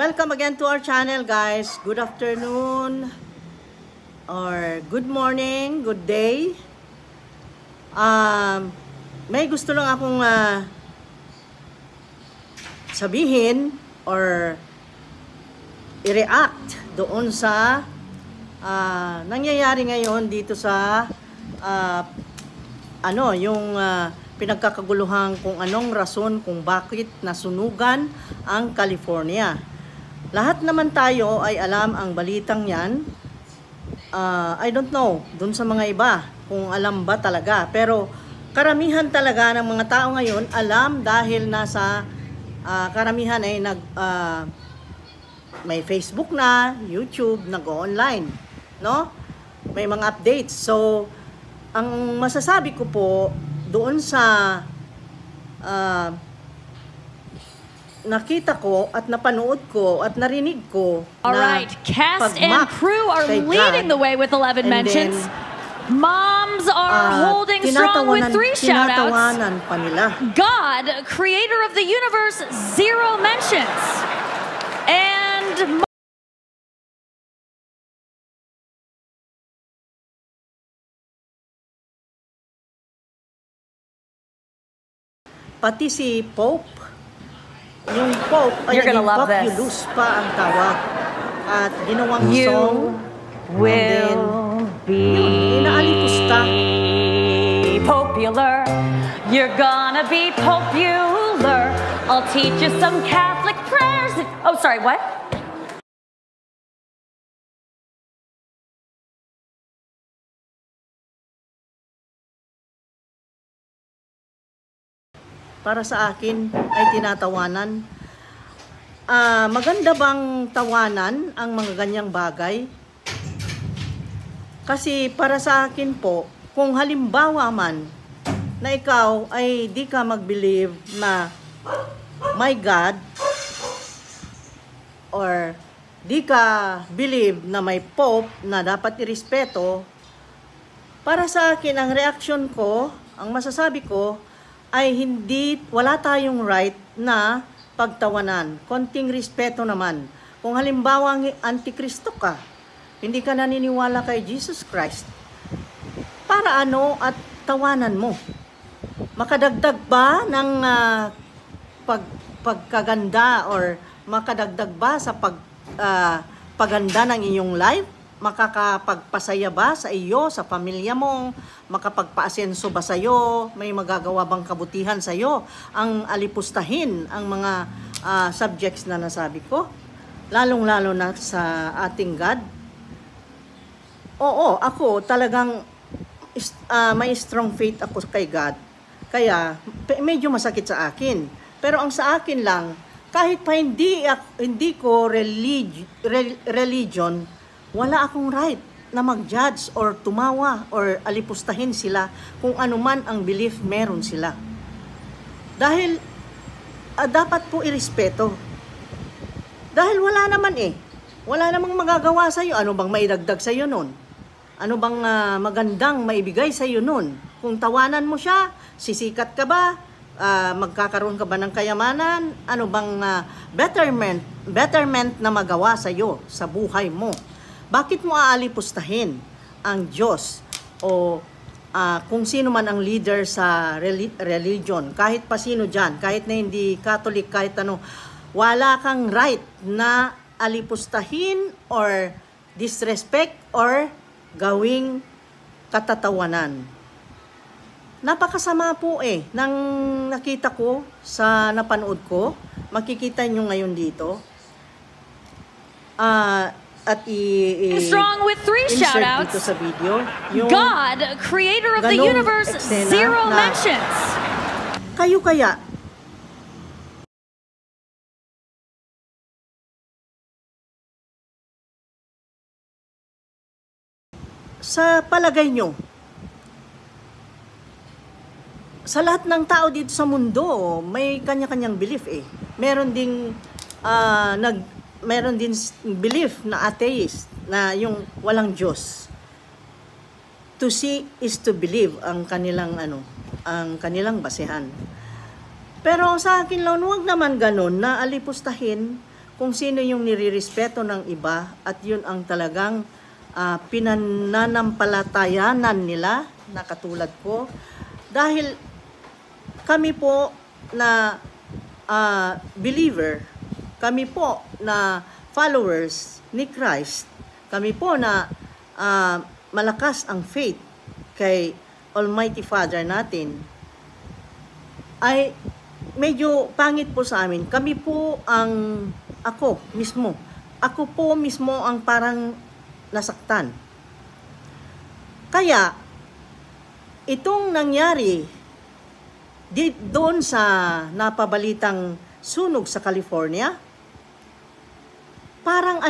Welcome again to our channel, guys. Good afternoon or good morning, good day. May gusto lang akong sabihin or i-react doon sa nangyayari ngayon dito sa yung pinagkakaguluhan kung anong rason kung bakit nasunugan ang California. Lahat naman tayo ay alam ang balitang yan. I don't know dun sa mga iba kung alam ba talaga, pero karamihan talaga ng mga tao ngayon alam dahil nasa karamihan ay may Facebook na, YouTube, nag-online, no? May mga updates. So ang masasabi ko po doon sa nakita ko at napanood ko at narinig ko. Alright, cast and crew are leading the way with 11 mentions. Moms are holding strong with 3 shoutouts. God, creator of the universe, 0 mentions. And pati si Pope, yung Pope ay naging populous pa ang tawag at ginawang song will be inaalipusta. Popular, you're gonna be popular. I'll teach you some Catholic prayers. Oh, sorry, what? Para sa akin ay tinatawanan. Maganda bang tawanan ang mga ganyang bagay? Kasi para sa akin po, kung halimbawa man na ikaw ay di ka mag-believe na my God, or di ka believe na may Pope na dapat irespeto, para sa akin ang reaksyon ko, ang masasabi ko, ay wala tayong right na pagtawanan. Konting respeto naman. Kung halimbawa antikristo ka, hindi ka naniniwala kay Jesus Christ, para ano at tawanan mo? Makadagdag ba ng pagkaganda or makadagdag ba sa paganda ng iyong life? Makakapagpasaya ba sa iyo, sa pamilya mo? Makapagpaasenso ba sa iyo? May magagawa bang kabutihan sa iyo ang alipustahin ang mga subjects na nasabi ko? Lalong-lalo na sa ating God. Oo, ako talagang may strong faith ako kay God. Kaya medyo masakit sa akin. Pero ang sa akin lang, kahit pa hindi ko religion, wala akong right na mag-judge or tumawa or alipustahin sila kung anuman ang belief meron sila. Dahil dapat po irespeto. Dahil wala naman wala namang magagawa sa iyo. Ano bang maidagdag sa iyo nun? Ano bang magandang maibigay sa iyo nun? Kung tawanan mo siya, sisikat ka ba? Magkakaroon ka ba ng kayamanan? Ano bang betterment na magawa sa iyo sa buhay mo? Bakit mo aalipustahin ang Diyos o kung sino man ang leader sa religion? Kahit pa sino dyan, kahit na hindi Catholic, kahit ano, wala kang right na alipustahin or disrespect or gawing katatawanan. Napakasama po nang nakita ko sa napanood ko. Makikita nyo ngayon dito. At strong with 3 shoutouts. Dito sa video, God, creator of the universe, 0 mentions. Kayo kaya sa palagay nyo, sa lahat ng tao dito sa mundo, may kanya-kanyang belief Meron ding meron din belief na atheist, na yung walang Diyos. To see is to believe ang kanilang ang kanilang basehan. Pero sa akin lang, huwag naman ganun na alipustahin kung sino yung nirirespeto ng iba at yun ang talagang pinananampalatayanan nila na katulad ko. Dahil kami po na believer, kami po na followers ni Christ, kami po na malakas ang faith kay Almighty Father natin, ay medyo pangit po sa amin. Kami po ako po mismo ang parang nasaktan. Kaya, itong nangyari doon sa napabalitang sunog sa California, parang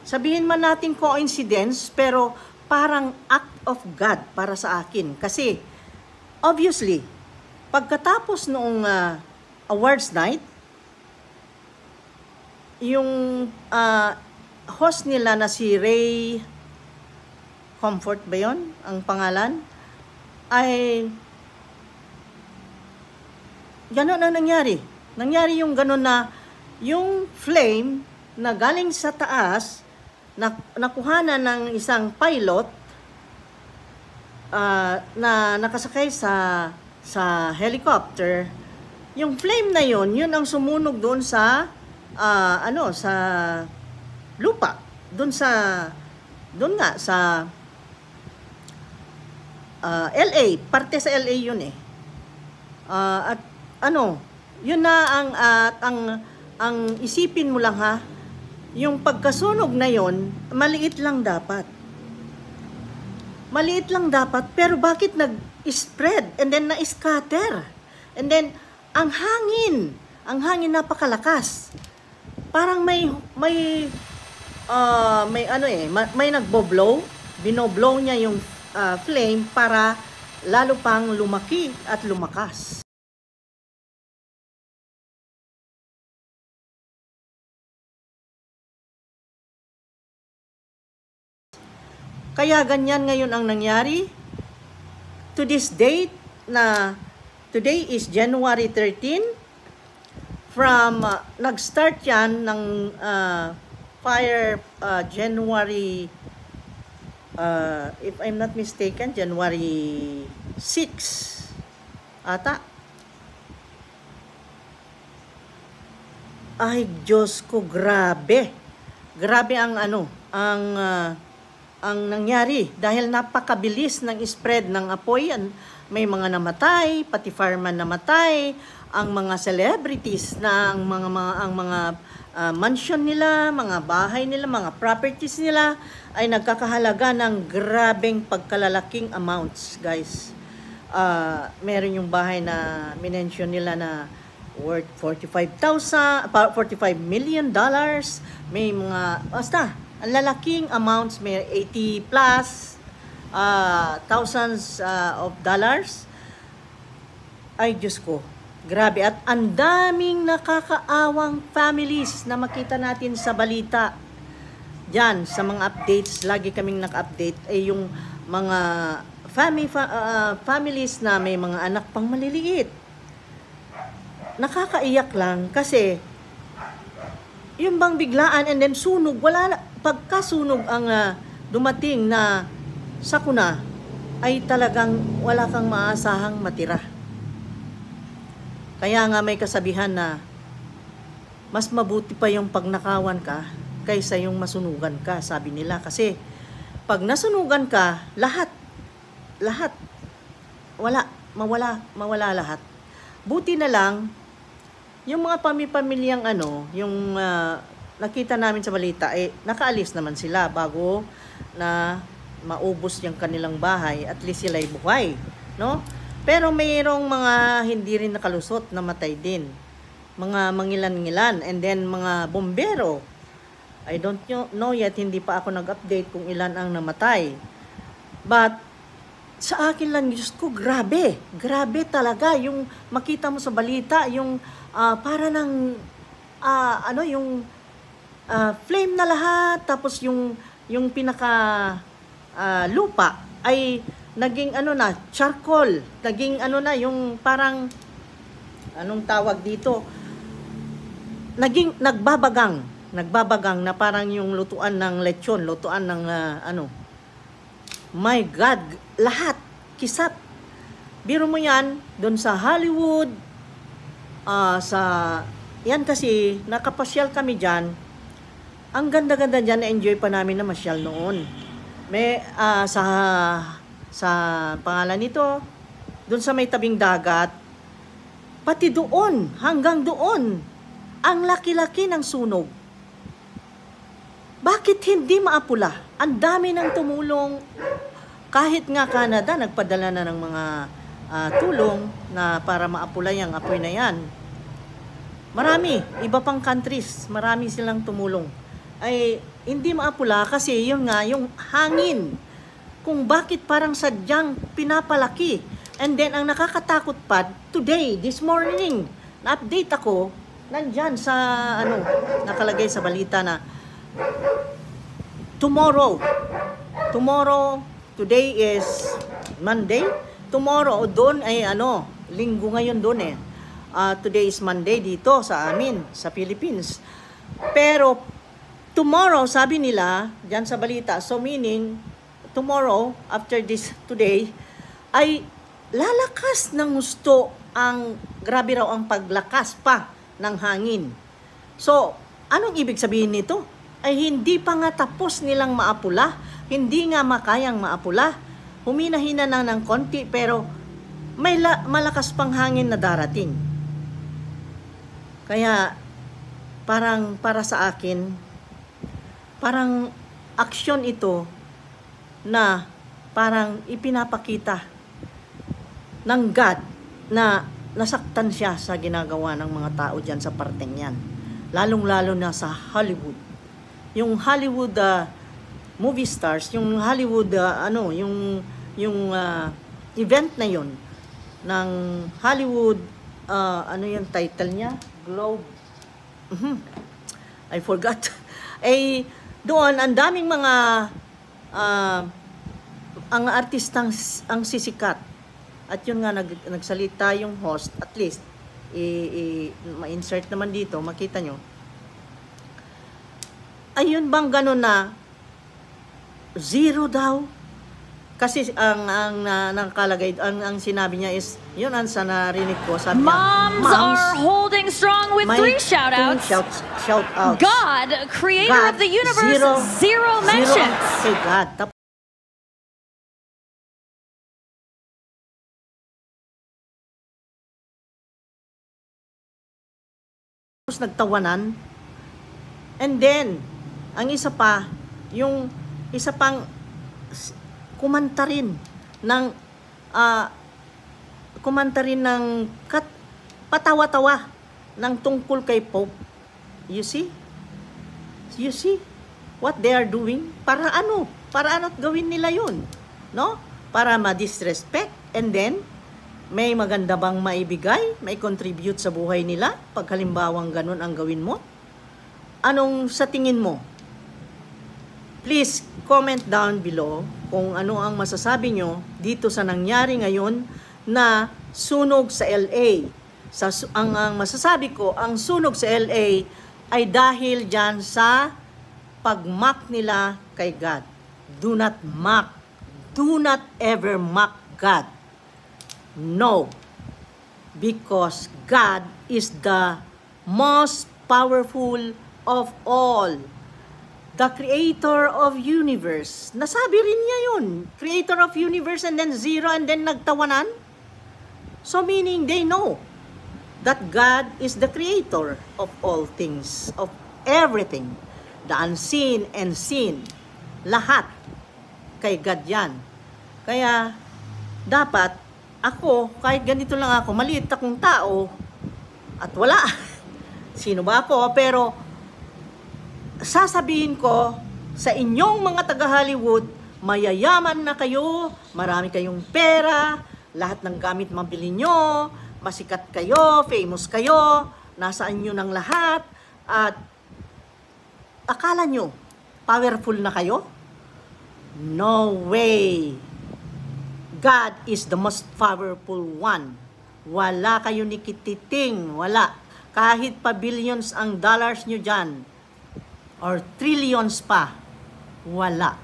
sabihin man natin coincidence, pero parang act of God para sa akin. Kasi, obviously, pagkatapos noong awards night, yung host nila na si Ray Comfort ba yun ang pangalan, ay gano'n ang nangyari. Nangyari yung gano'n na yung flame na galing sa taas, nakuhanan ng isang pilot na nakasakay sa helicopter. Yung flame na yun ang sumunog doon sa sa lupa, doon nga sa LA, parte sa LA yun at yun na ang isipin mo lang yung pagkasunog na yun, maliit lang dapat, pero bakit nag-spread and then na-scatter, and then ang hangin napakalakas, parang may nagbo-blow, binoblow niya yung flame para lalo pang lumaki at lumakas. Kaya ganyan ngayon ang nangyari. To this date, na today is January 13, from nag-start yan ng fire January, if I'm not mistaken, January 6 ata. Ay, Diyos ko, grabe. Grabe ang nangyari dahil napakabilis ng spread ng apoy. May mga namatay, pati fireman namatay, ang mga celebrities na ang mga mansion nila, mga bahay nila, mga properties nila ay nagkakahalaga ng grabeng pagkalalaking amounts, guys. Meron yung bahay na minention nila na worth $45 million. May mga ang lalaking amounts, may 80 plus thousands of dollars. Ay, Diyos ko, grabe. At ang daming nakakaawang families na makita natin sa balita. Diyan, sa mga updates, lagi kaming naka-update, ay yung mga families na may mga anak pang maliliit. Nakakaiyak lang kasi yung bang biglaan and then sunog, pagkasunog ang dumating na sakuna, ay talagang wala kang maasahang matira. Kaya nga may kasabihan na mas mabuti pa yung pagnakawan ka kaysa yung masunugan ka, sabi nila. Kasi pag nasunugan ka, lahat mawala lahat. Buti na lang yung mga pamilyang yung nakita namin sa balita, nakaalis naman sila bago na maubos yung kanilang bahay, at least sila'y buhay, no? Pero mayroong mga hindi rin nakalusot, namatay din. Mga mangilan-ngilan, and then mga bombero. I don't know yet, hindi pa ako nag-update kung ilan ang namatay. But sa akin lang, Diyos ko, grabe talaga yung makita mo sa balita, yung para ng yung flame na lahat, tapos yung pinaka lupa ay naging charcoal, naging yung parang anong tawag dito, naging nagbabagang na parang yung lutuan ng lechon, lutuan ng my God, lahat, kisap. Biro mo yan, doon sa Hollywood, yan kasi, nakapasyal kami dyan. Ang ganda-ganda dyan, na-enjoy pa namin na masyal noon. May, sa pangalan nito, doon sa may tabing dagat, pati doon, hanggang doon, ang laki-laki ng sunog. Bakit hindi maapula? Ang dami ng tumulong. Kahit nga Canada, nagpadala na ng mga tulong na para maapula yung apoy na yan. Marami, iba pang countries, marami silang tumulong. Ay, hindi maapula kasi yun nga, yung hangin. Kung bakit parang sadyang pinapalaki. And then, ang nakakatakot pa, today, this morning, na-update ako, nandyan sa, nakalagay sa balita na, tomorrow, today is Monday, tomorrow, doon ay linggo ngayon doon eh. Today is Monday dito sa amin, sa Philippines. Pero, tomorrow, sabi nila, dyan sa balita, so meaning, tomorrow, after this today, ay lalakas ng gusto grabe raw ang paglakas pa ng hangin. So, anong ibig sabihin nito? Ay hindi pa nga tapos nilang maapula, hindi nga makayang maapula. Humina-hina na ng konti pero may malakas pang hangin na darating. Kaya parang para sa akin, parang aksyon ito na parang ipinapakita ng God na nasaktan siya sa ginagawa ng mga tao dyan sa parteng yan. Lalong-lalo na sa Hollywood. Yung Hollywood movie stars, yung Hollywood yung event na yon ng Hollywood yung title niya? Globe. I forgot. Doon ang daming mga ang artistang ang sisikat. At yun nga nagsalita yung host, at least ma-insert naman dito, makita nyo. Ayun bang ganun na zero daw? Kasi ang nakalagay, ang sinabi niya is, yun ang sa narinig ko, sabi niya, Moms are holding strong with 3 shout-outs. Shout-outs. God, creator of the universe, zero mentions. Kay God. Tapos nagtawanan. And then, ang isa pa, yung isa pang kumanta rin ng patawa-tawa ng tungkol kay Pope. You see? You see what they are doing? Para ano? Para ano't gawin nila yun? No? Para ma-disrespect and then may maganda bang maibigay, may contribute sa buhay nila pag halimbawang ganun ang gawin mo? Anong sa tingin mo? Please comment down below kung ano ang masasabi nyo dito sa nangyari ngayon na sunog sa LA. Ang masasabi ko, ang sunog sa LA ay dahil dyan sa pag-mock nila kay God. Do not mock. Do not ever mock God. No, because God is the most powerful of all. The creator of universe. Nasabi rin niya yun. Creator of universe and then zero and then nagtawanan. So meaning they know that God is the creator of all things, of everything. The unseen and seen. Lahat. Kay God yan. Kaya dapat ako, kahit ganito lang ako, maliit akong tao, at wala. Sino ba ako? Pero, sasabihin ko, sa inyong mga taga-Hollywood, mayayaman na kayo, marami kayong pera, lahat ng gamit mabili nyo, masikat kayo, famous kayo, nasaan nyo ng lahat, at akala nyo, powerful na kayo? No way! God is the most powerful one. Wala kayo ni kititing, wala. Kahit pa billions ang dollars nyo dyan, or trillions pa, wala.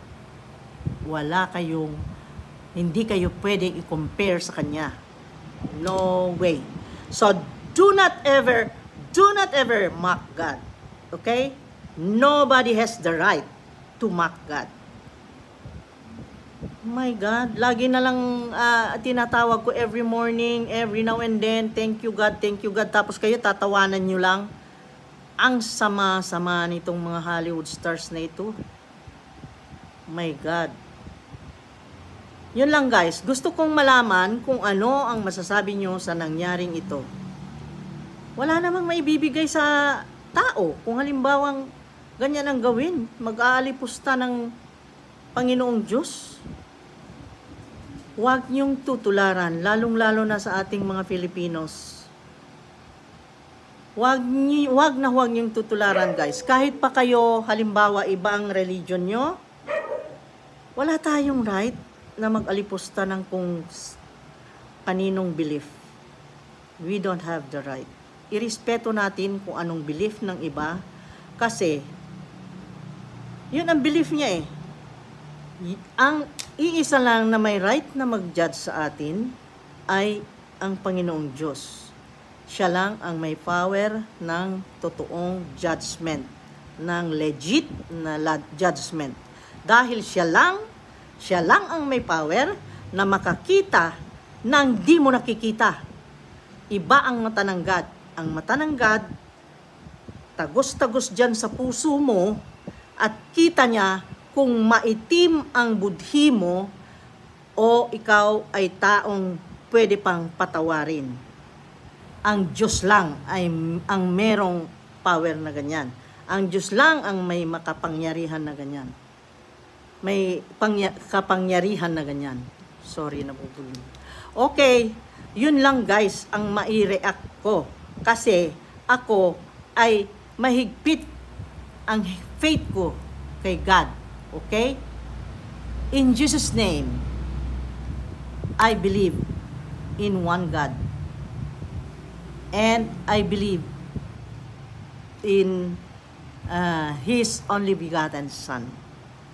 Wala kayong, hindi kayo pwedeng i-compare sa Kanya. No way. So, do not ever mock God. Okay? Nobody has the right to mock God. My God, lagi na lang tinatawag ko every morning, every now and then, thank you God. Tapos kayo tatawanan nyo lang. Ang sama-sama nitong mga Hollywood stars na ito. My God. Yun lang guys, gusto kong malaman kung ano ang masasabi nyo sa nangyaring ito. Wala namang maibibigay sa tao. Kung halimbawang ganyan ang gawin, mag-aalipusta ng Panginoong Diyos. Huwag niyong tutularan, lalong-lalo na sa ating mga Filipinos. Huwag niyong tutularan guys. Kahit pa kayo, halimbawa, ibang religion nyo, wala tayong right na mag-alipusta ng kung kaninong belief. We don't have the right. Irespeto natin kung anong belief ng iba kasi yun ang belief niya eh. Ang iisa lang na may right na mag-judge sa atin ay ang Panginoong Diyos. Siya lang ang may power ng totoong judgment, ng legit na judgment. Dahil siya lang ang may power na makakita ng di mo nakikita. Iba ang mata ng God. Ang mata ng God, tagos-tagos dyan sa puso mo at kita niya kung maitim ang budhi mo o ikaw ay taong pwede pang patawarin. Ang Diyos lang ay ang merong power na ganyan. Ang Diyos lang ang may makapangyarihan na ganyan. May kapangyarihan na ganyan. Sorry, nabubulong. Okay, yun lang guys ang mai-react ko. Kasi ako ay mahigpit ang faith ko kay God. Okay? In Jesus' name, I believe in one God. And I believe in His only begotten Son,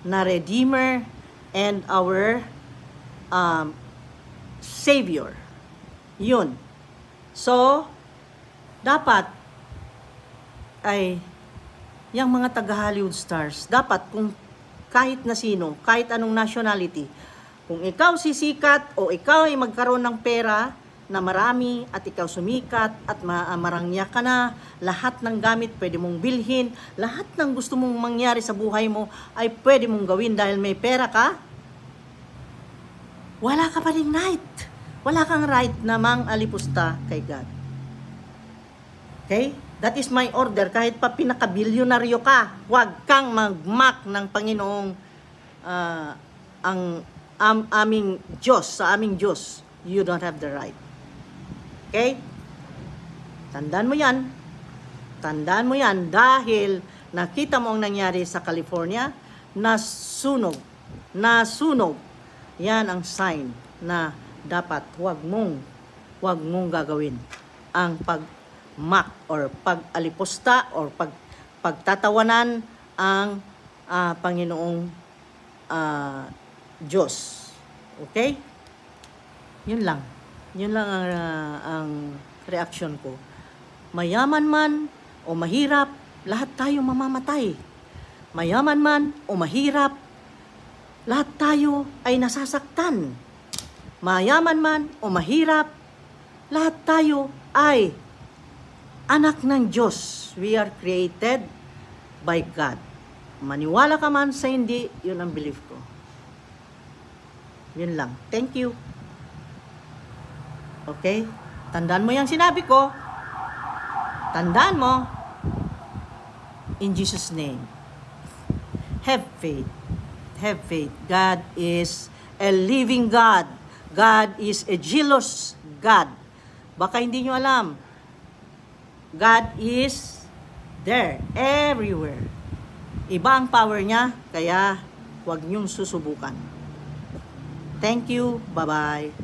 na Redeemer and our Savior. Yun. So, dapat ay yung mga taga-Hollywood stars, dapat kung kahit na sino, kahit anong nationality, kung ikaw sisikat o ikaw ay magkaroon ng pera na marami at ikaw sumikat at marangya ka na, lahat ng gamit pwede mong bilhin, lahat ng gusto mong mangyari sa buhay mo ay pwede mong gawin dahil may pera ka, wala ka pa ring right. Wala kang right na mang-alipusta kay God. Okay? That is my order. Kahit pa pinaka-bilyonaryo ka, huwag kang mag-mock ng Panginoong aming Diyos, sa aming Diyos. You don't have the right. Okay? Tandaan mo yan. Tandaan mo yan dahil nakita mo ang nangyari sa California, nasunog. Yan ang sign na dapat huwag mong gagawin ang pag-mock or pag-alipusta or pagtatawanan ang Panginoong Diyos. Okay? Yun lang ang reaction ko. Mayaman man o mahirap, lahat tayo mamamatay. Mayaman man o mahirap, lahat tayo ay nasasaktan. Mayaman man o mahirap, lahat tayo ay anak ng Diyos. We are created by God. Maniwala ka man sa hindi, yun ang belief ko. Yun lang. Thank you. Okay? Tandaan mo yung sinabi ko. Tandaan mo. In Jesus' name. Have faith. Have faith. God is a living God. God is a jealous God. Baka hindi nyo alam. God is there, everywhere. Iba ang power niya, kaya huwag nyong susubukan. Thank you. Bye-bye.